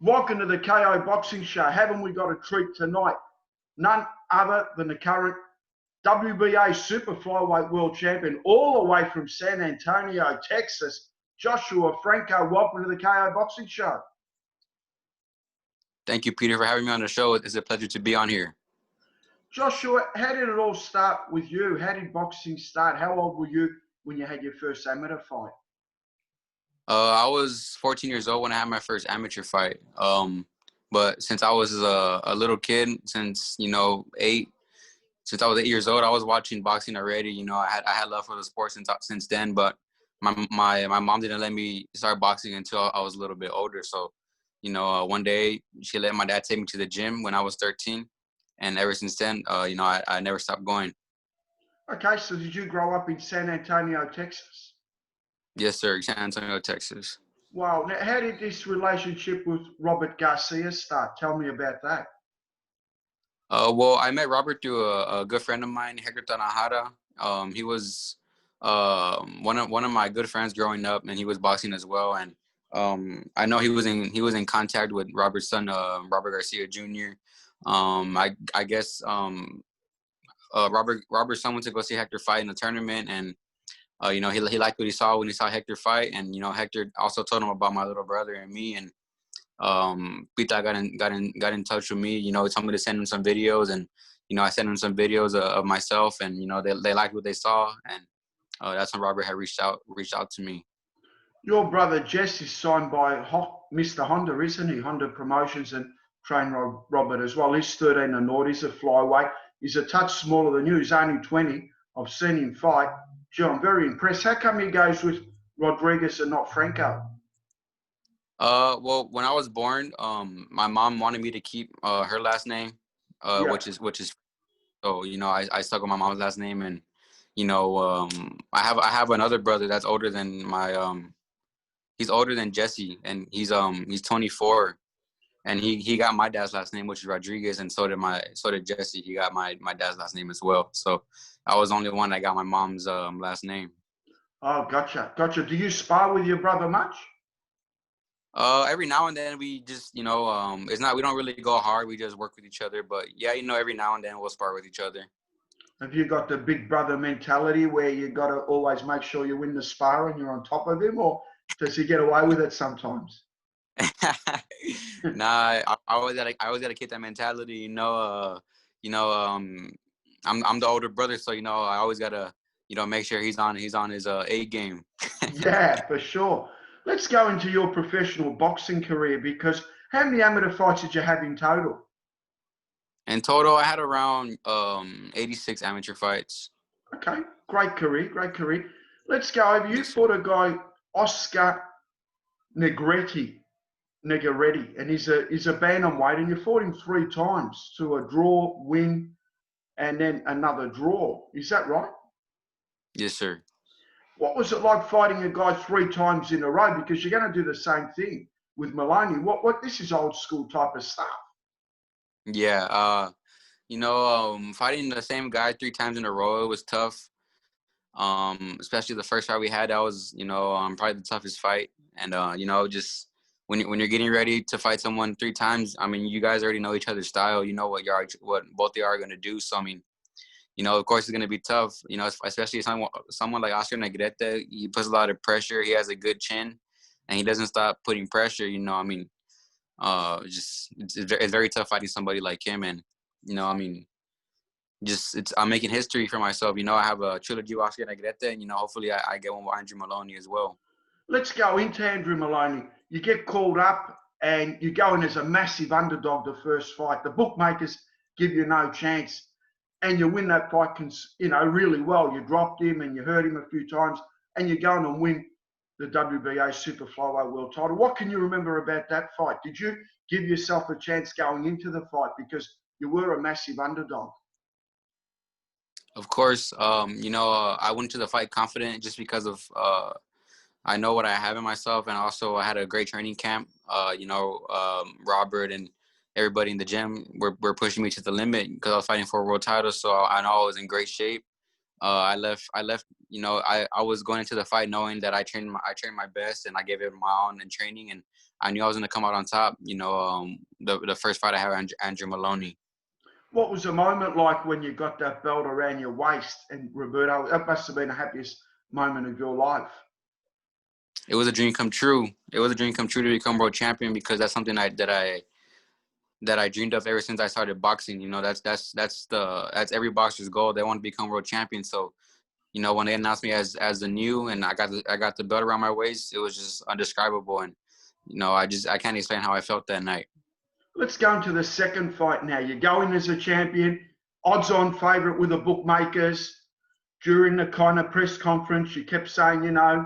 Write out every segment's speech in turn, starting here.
Welcome to the KO Boxing Show. Haven't we got a treat tonight? None other than the current WBA Super Flyweight World Champion, all the way from San Antonio, Texas, Joshua Franco. Welcome to the KO Boxing Show. Thank you, Peter, for having me on the show. It's a pleasure to be on here. Joshua, how did it all start with you? How did boxing start? How old were you when you had your first amateur fight? I was 14 years old when I had my first amateur fight. But since I was a little kid, since I was 8 years old, I was watching boxing already. I had love for the sport since then. But my mom didn't let me start boxing until I was a little bit older. So, one day she let my dad take me to the gym when I was 13, and ever since then, I never stopped going. Okay, so did you grow up in San Antonio, Texas? Yes, sir. San Antonio, Texas. Wow. Now, how did this relationship with Robert Garcia start? Tell me about that. Well, I met Robert through a good friend of mine, Hector Tanajara. He was one of my good friends growing up, and he was boxing as well. And I know he was in contact with Robert's son, Robert Garcia Jr. I guess Robert's son went to go see Hector fight in a tournament, and he liked what he saw when he saw Hector fight, and Hector also told him about my little brother and me, and Pita got in touch with me. He told me to send him some videos, and I sent him some videos of myself, and they liked what they saw, and that's when Robert had reached out to me. Your brother Jess is signed by Mr. Honda, isn't he? Honda Promotions, and trained Robert as well. He's 13 and naught. He's a flyweight. He's a touch smaller than you. He's only 20. I've seen him fight. Gee, I'm very impressed. How come he goes with Rodriguez and not Franco? Well, when I was born, my mom wanted me to keep her last name, which is so I stuck with my mom's last name, and I have another brother that's older than he's older than Jesse, and he's 24, and he got my dad's last name, which is Rodriguez, and so did Jesse. He got my dad's last name as well. So I was the only one that got my mom's last name. Oh, gotcha. Do you spar with your brother much? Every now and then we just, we don't really go hard. We just work with each other. But yeah, every now and then we'll spar with each other. Have you got the big brother mentality where you got to always make sure you win the spar and you're on top of him, or does he get away with it sometimes? Nah, I always gotta keep that mentality. I'm the older brother, so I always gotta make sure he's on his A game. Yeah, for sure. Let's go into your professional boxing career, because how many amateur fights did you have in total? In total, I had around 86 amateur fights. Okay, great career. Let's go over. You fought a guy, Oscar Negretti, and he's a bantamweight, and you fought him 3 times to a draw, win, and then another draw. Is that right? Yes, sir. What was it like fighting a guy 3 times in a row? Because you're going to do the same thing with Maloney. What? This is old school type of stuff. Yeah. Fighting the same guy 3 times in a row, it was tough. Especially the first fight we had, that was, probably the toughest fight. And, just when you're getting ready to fight someone 3 times, I mean, you guys already know each other's style. You know what both of you are going to do. So, I mean, of course it's going to be tough, especially someone like Oscar Negrete. He puts a lot of pressure. He has a good chin, and he doesn't stop putting pressure. It's very tough fighting somebody like him. And, I'm making history for myself. I have a trilogy with Oscar Negrete, and, hopefully I get one with Andrew Maloney as well. Let's go into Andrew Maloney. You get called up, and you go in as a massive underdog the first fight. The bookmakers give you no chance, and you win that fight, really well. You dropped him and you hurt him a few times, and you go in and win the WBA Super Flyweight World title. What can you remember about that fight? Did you give yourself a chance going into the fight because you were a massive underdog? Of course, I went to the fight confident just because of I know what I have in myself, and also I had a great training camp. Robert and everybody in the gym were pushing me to the limit because I was fighting for a world title. So I know I was in great shape. I left. I was going into the fight knowing that I trained my best, and I gave it my all in training, and I knew I was going to come out on top, the first fight I had with Andrew Maloney. What was the moment like when you got that belt around your waist? And Roberto, that must have been the happiest moment of your life. It was a dream come true. It was a dream come true to become world champion, because that's something that I dreamed of ever since I started boxing. That's every boxer's goal. They want to become world champion. So, when they announced me as the new, and I got the belt around my waist, it was just indescribable. And I can't explain how I felt that night. Let's go into the second fight now. You go in as a champion, odds-on favourite with the bookmakers. During the kind of press conference, you kept saying, I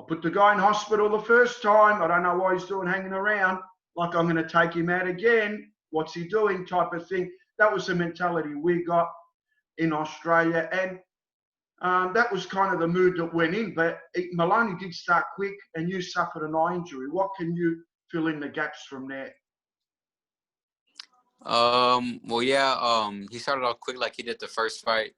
put the guy in hospital the first time. I don't know why he's doing hanging around. Like, I'm going to take him out again. What's he doing? Type of thing. That was the mentality we got in Australia. And that was kind of the mood that went in. But Maloney did start quick, and you suffered an eye injury. What can you fill in the gaps from there? Well, yeah, he started off quick like he did the first fight.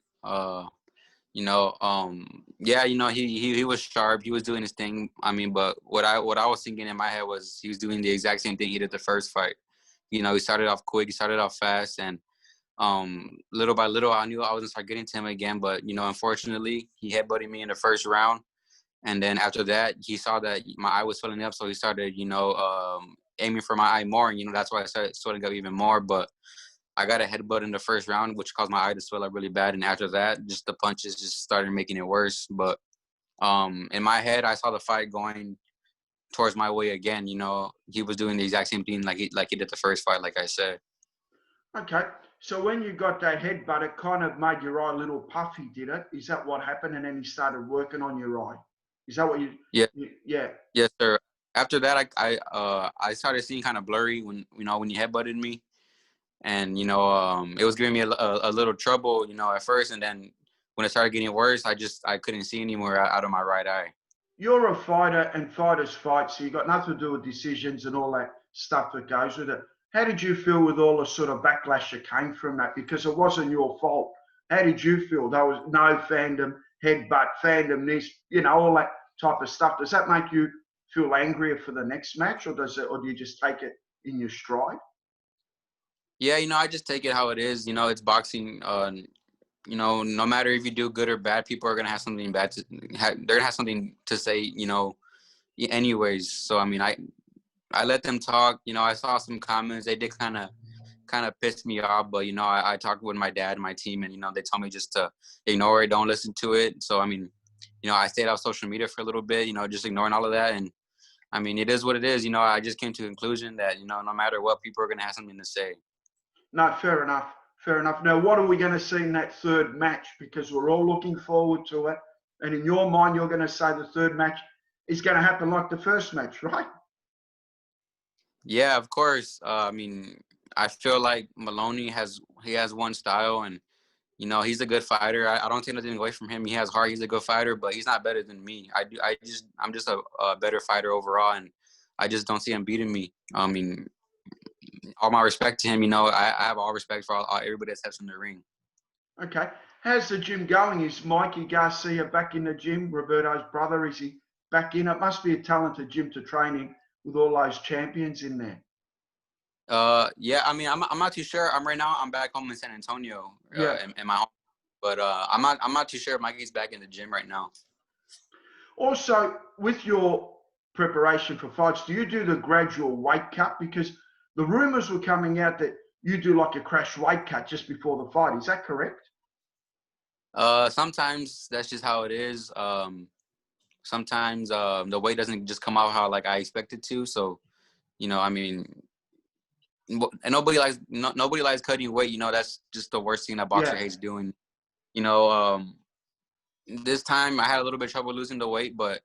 Yeah, he was sharp. He was doing his thing. I mean, but what I was thinking in my head was he was doing the exact same thing he did the first fight. He started off quick, he started off fast, and little by little, I knew I was gonna start getting to him again. But unfortunately, he headbutted me in the first round, and then after that, he saw that my eye was swelling up, so he started, aiming for my eye more, and that's why I started swelling up even more. But I got a headbutt in the first round, which caused my eye to swell up really bad. And after that, just the punches just started making it worse. But in my head, I saw the fight going towards my way again. He was doing the exact same thing like he did the first fight, like I said. Okay. So when you got that headbutt, it kind of made your eye a little puffy, did it? Is that what happened? And then he started working on your eye. Is that what you? Yeah. Yeah. Yes, sir. After that, I started seeing kind of blurry when when he headbutted me. And, it was giving me a little trouble, at first. And then when it started getting worse, I couldn't see anymore out of my right eye. You're a fighter, and fighters fight, so you got nothing to do with decisions and all that stuff that goes with it. How did you feel with all the sort of backlash that came from that? Because it wasn't your fault. How did you feel? There was no fandom, headbutt, fandom, this, all that type of stuff. Does that make you feel angrier for the next match, or do you just take it in your stride? Yeah, I just take it how it is. It's boxing. No matter if you do good or bad, people are gonna have something bad they're gonna have something to say. Anyways. So I mean, I let them talk. I saw some comments. They did kind of piss me off, but I talked with my dad and my team, and they told me just to ignore it, don't listen to it. So I mean, I stayed off social media for a little bit. Just ignoring all of that. And I mean, it is what it is. I just came to the conclusion that no matter what, people are gonna have something to say. No, fair enough. Fair enough. Now, what are we going to see in that third match? Because we're all looking forward to it. And in your mind, you're going to say the third match is going to happen like the first match, right? Yeah, of course. I mean, I feel like Maloney has one style, and he's a good fighter. I don't take nothing away from him. He has heart. He's a good fighter, but he's not better than me. I'm just a better fighter overall, and I just don't see him beating me. I mean, all my respect to him. I have all respect for everybody that steps in the ring. Okay. How's the gym going? Is Mikey Garcia back in the gym? Roberto's brother, is he back in? It must be a talented gym to train in with all those champions in there. Yeah. I mean, I'm not too sure. I'm back home in San Antonio. Yeah. In my home, but I'm not too sure if Mikey's back in the gym right now. Also, with your preparation for fights, do you do the gradual weight cut? Because the rumors were coming out that you do like a crash weight cut just before the fight. Is that correct? Sometimes that's just how it is. Sometimes the weight doesn't just come out how like I expect it to. So, I mean, and nobody likes cutting weight. That's just the worst thing that boxer hates doing. This time I had a little bit of trouble losing the weight, but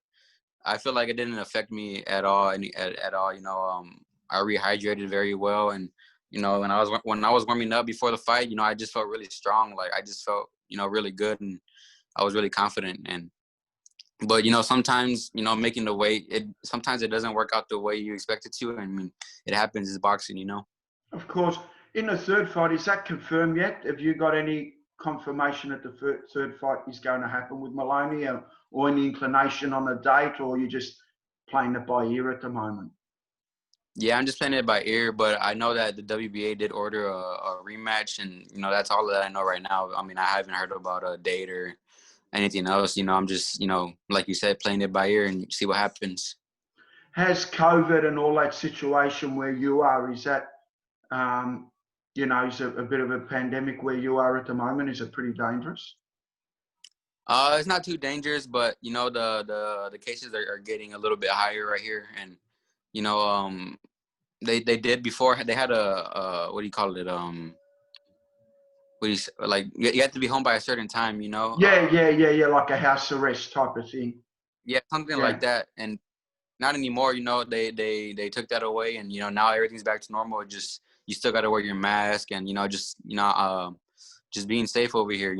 I feel like it didn't affect me at all. At all. I rehydrated very well, and when I was warming up before the fight, I just felt really strong. Like I just felt really good, and I was really confident. But sometimes making the weight, sometimes it doesn't work out the way you expect it to. I mean, it happens. It's boxing. Of course. In the third fight, is that confirmed yet? Have you got any confirmation that the third fight is going to happen with Maloney, or any inclination on a date, or are you just playing it by ear at the moment? Yeah, I'm just playing it by ear, but I know that the WBA did order a rematch, and that's all that I know right now. I mean, I haven't heard about a date or anything else. I'm just like you said, playing it by ear and see what happens. Has COVID and all that situation where you are, is that, is a bit of a pandemic where you are at the moment? Is it pretty dangerous? It's not too dangerous, but the cases are getting a little bit higher right here, and you know, they did before they had a what do you call it? What do you like? You have to be home by a certain time, Yeah, like a house arrest type of thing. Yeah, something Yeah. like that, and not anymore. They took that away, and now everything's back to normal. Just you still got to wear your mask, and just being safe over here.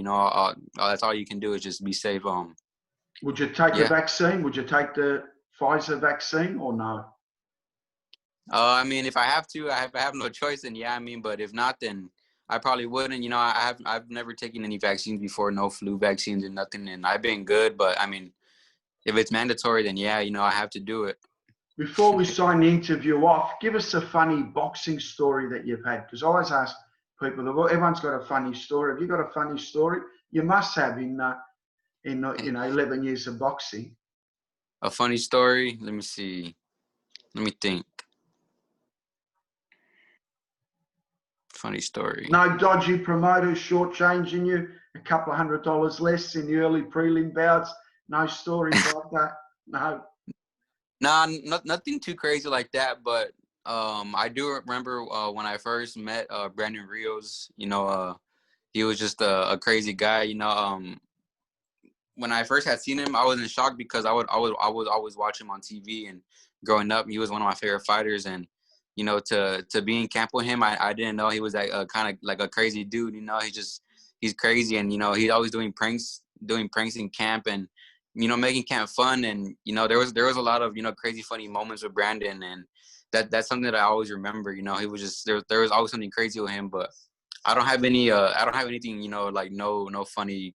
That's all you can do is just be safe. Would you take the Yeah. vaccine? Would you take the Pfizer vaccine or no? I mean, if I have to, I have no choice, and yeah, I mean, but if not, then I probably wouldn't. I've never taken any vaccines before, no flu vaccines and nothing, and I've been good. But I mean, if it's mandatory, then yeah, I have to do it. Before we sign the interview off, give us a funny boxing story that you've had. Because I always ask people, everyone's got a funny story. Have you got a funny story? You must have in 11 years of boxing. A funny story. Let me see. Let me think. Funny story. No dodgy promoters shortchanging you, a couple of $100 less in the early prelim bouts. No stories like that. No. Nah, nothing too crazy like that. But I do remember when I first met Brandon Rios. He was just a crazy guy. When I first had seen him, I was in shock because I would always watch him on TV, and growing up, he was one of my favorite fighters. And to be in camp with him, I didn't know he was that kind of like a crazy dude. He's crazy, and he's always doing pranks in camp, and making camp fun. And there was a lot of crazy funny moments with Brandon, and that's something that I always remember. He was just there was always something crazy with him, but I don't have anything like no funny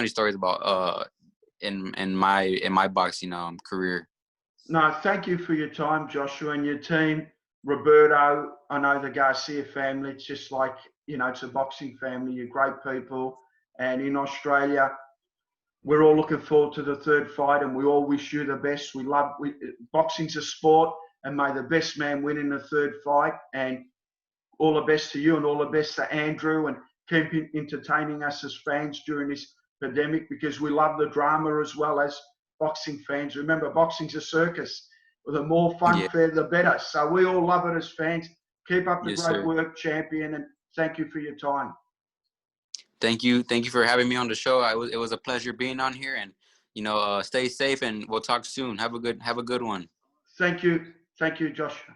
stories about in my boxing career. No, thank you for your time, Joshua, and your team. Roberto, I know the Garcia family. It's just like, it's a boxing family. You're great people. And in Australia, we're all looking forward to the third fight, and we all wish you the best. Boxing's a sport, and may the best man win in the third fight. And all the best to you, and all the best to Andrew, and keep entertaining us as fans during this pandemic, because we love the drama as well as boxing fans. Remember, boxing's a circus. The more fun Yeah. fair, the better. So we all love it as fans. Keep up the Yes, great sir. work, champion, and thank you for your time. Thank you for having me on the show. It was a pleasure being on here, and stay safe, and we'll talk soon. Have a good one. Thank you, Joshua.